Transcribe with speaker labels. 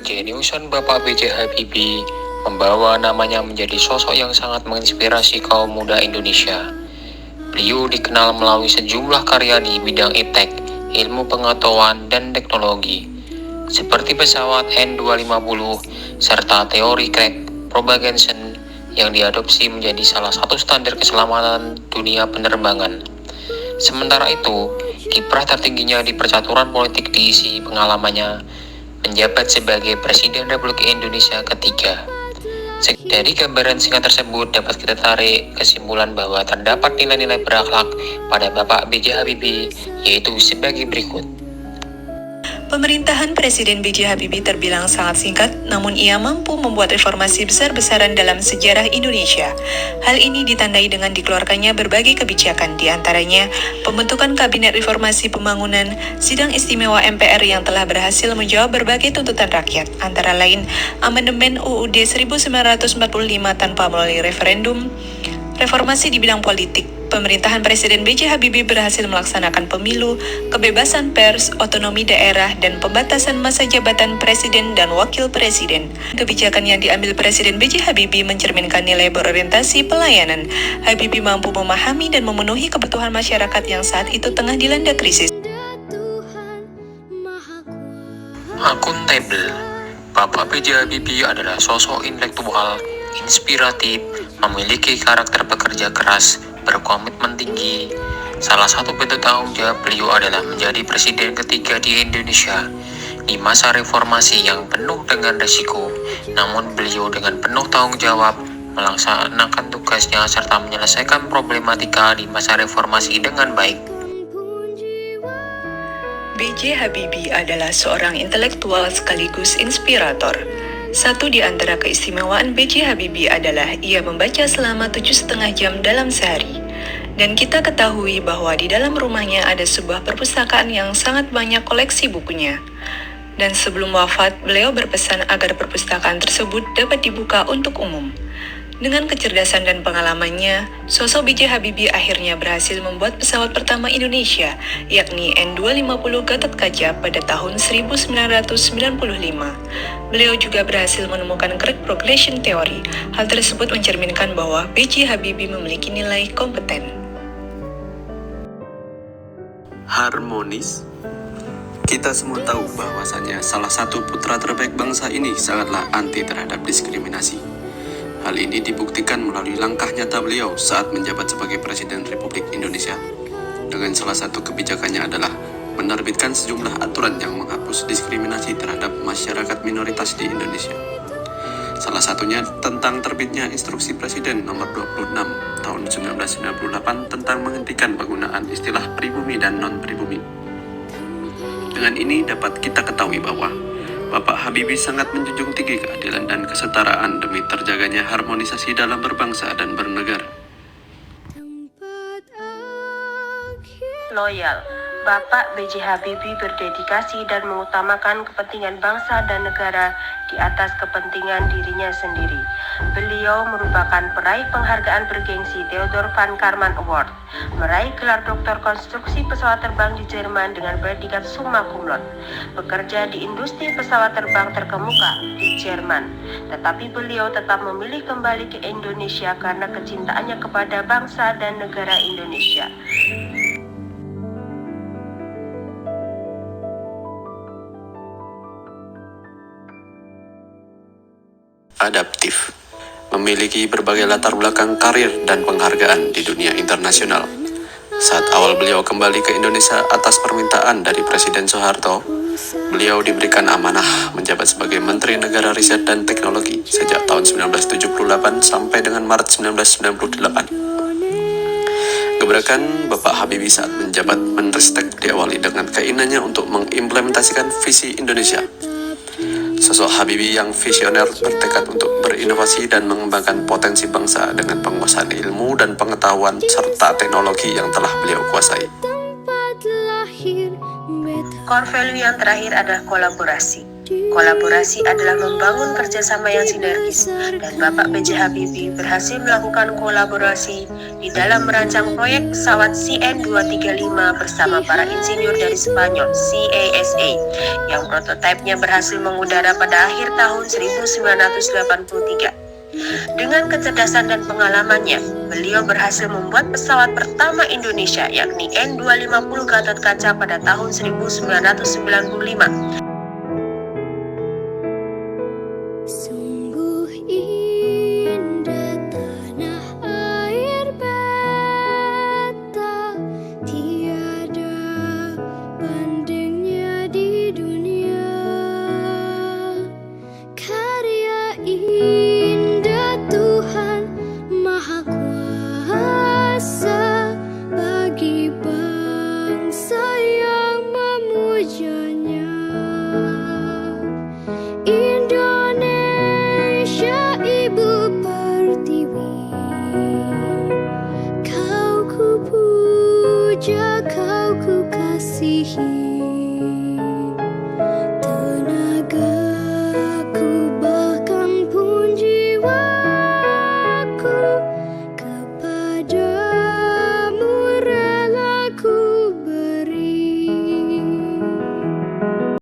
Speaker 1: Kejeniusan Bapak B.J. Habibie membawa namanya menjadi sosok yang sangat menginspirasi kaum muda Indonesia. Beliau dikenal melalui sejumlah karya di bidang iptek, ilmu pengetahuan dan teknologi, seperti pesawat N250 serta teori crack propagation yang diadopsi menjadi salah satu standar keselamatan dunia penerbangan. Sementara itu, kiprah tertingginya di percaturan politik diisi pengalamannya menjabat sebagai Presiden Republik Indonesia ketiga. Dari gambaran singkat tersebut dapat kita tarik kesimpulan bahwa terdapat nilai-nilai berakhlak pada Bapak B.J. Habibie, yaitu sebagai berikut.
Speaker 2: Pemerintahan Presiden B.J. Habibie terbilang sangat singkat, namun ia mampu membuat reformasi besar-besaran dalam sejarah Indonesia. Hal ini ditandai dengan dikeluarkannya berbagai kebijakan, di antaranya pembentukan Kabinet Reformasi Pembangunan, Sidang Istimewa MPR yang telah berhasil menjawab berbagai tuntutan rakyat, antara lain amandemen UUD 1945 tanpa melalui referendum, reformasi di bidang politik. Pemerintahan Presiden B.J. Habibie berhasil melaksanakan pemilu, kebebasan pers, otonomi daerah, dan pembatasan masa jabatan presiden dan wakil presiden. Kebijakan yang diambil Presiden B.J. Habibie mencerminkan nilai berorientasi pelayanan. Habibie mampu memahami dan memenuhi kebutuhan masyarakat yang saat itu tengah dilanda krisis.
Speaker 1: Akuntabel. Bapak B.J. Habibie adalah sosok intelektual, inspiratif, memiliki karakter pekerja keras, berkomitmen tinggi. Salah satu bentuk tanggung jawab beliau adalah menjadi presiden ketiga di Indonesia di masa reformasi yang penuh dengan risiko. Namun beliau dengan penuh tanggung jawab melaksanakan tugasnya serta menyelesaikan problematika di masa reformasi dengan baik.
Speaker 2: B.J. Habibie adalah seorang intelektual sekaligus inspirator. Satu di antara keistimewaan B.J. Habibie adalah ia membaca selama 7,5 jam dalam sehari. Dan kita ketahui bahwa di dalam rumahnya ada sebuah perpustakaan yang sangat banyak koleksi bukunya. Dan sebelum wafat, beliau berpesan agar perpustakaan tersebut dapat dibuka untuk umum. Dengan kecerdasan dan pengalamannya, sosok B.J. Habibie akhirnya berhasil membuat pesawat pertama Indonesia, yakni N250 Gatot-Kaca pada tahun 1995. Beliau juga berhasil menemukan crack propagation theory. Hal tersebut mencerminkan bahwa B.J. Habibie memiliki nilai kompeten.
Speaker 3: Harmonis. Kita semua tahu bahwasannya salah satu putra terbaik bangsa ini sangatlah anti terhadap diskriminasi. Hal ini dibuktikan melalui langkah nyata beliau saat menjabat sebagai Presiden Republik Indonesia. Dengan salah satu kebijakannya adalah menerbitkan sejumlah aturan yang menghapus diskriminasi terhadap masyarakat minoritas di Indonesia. Salah satunya tentang terbitnya Instruksi Presiden Nomor 26 Tahun 1998 tentang menghentikan penggunaan istilah pribumi dan non-pribumi. Dengan ini dapat kita ketahui bahwa Bapak Habibie sangat menjunjung tinggi keadilan dan kesetaraan demi terjaganya harmonisasi dalam berbangsa dan bernegara.
Speaker 4: Loyal. Bapak B.J. Habibie berdedikasi dan mengutamakan kepentingan bangsa dan negara di atas kepentingan dirinya sendiri. Beliau merupakan peraih penghargaan bergengsi Theodor van Karman Award, meraih gelar doktor konstruksi pesawat terbang di Jerman dengan predikat summa cum laude, bekerja di industri pesawat terbang terkemuka di Jerman. Tetapi beliau tetap memilih kembali ke Indonesia karena kecintaannya kepada bangsa dan negara Indonesia.
Speaker 3: Adaptif. Memiliki berbagai latar belakang karir dan penghargaan di dunia internasional. Saat awal beliau kembali ke Indonesia atas permintaan dari Presiden Soeharto, beliau diberikan amanah menjabat sebagai Menteri Negara Riset dan Teknologi sejak tahun 1978 sampai dengan Maret 1998. Gebrakan Bapak Habibie saat menjabat Menristek diawali dengan keinginannya untuk mengimplementasikan visi Indonesia. Sosok Habibie yang visioner bertekad untuk berinovasi dan mengembangkan potensi bangsa dengan penguasaan ilmu dan pengetahuan serta teknologi yang telah beliau kuasai.
Speaker 4: Core value yang terakhir adalah kolaborasi. Kolaborasi adalah membangun kerjasama yang sinergis, dan Bapak B.J. Habibie berhasil melakukan kolaborasi di dalam merancang proyek pesawat CN-235 bersama para insinyur dari Spanyol CASA yang prototipenya berhasil mengudara pada akhir tahun 1983. Dengan kecerdasan dan pengalamannya, beliau berhasil membuat pesawat pertama Indonesia yakni N250 Gatot Kaca pada tahun 1995.
Speaker 5: Sungguh indah tanah air beta, tiada bandingnya di dunia. Karya indah Tuhan Maha Kuasa bagi bangsa yang memujanya. Indonesia Ibu Pertiwi, kau ku puja, kau ku kasihi.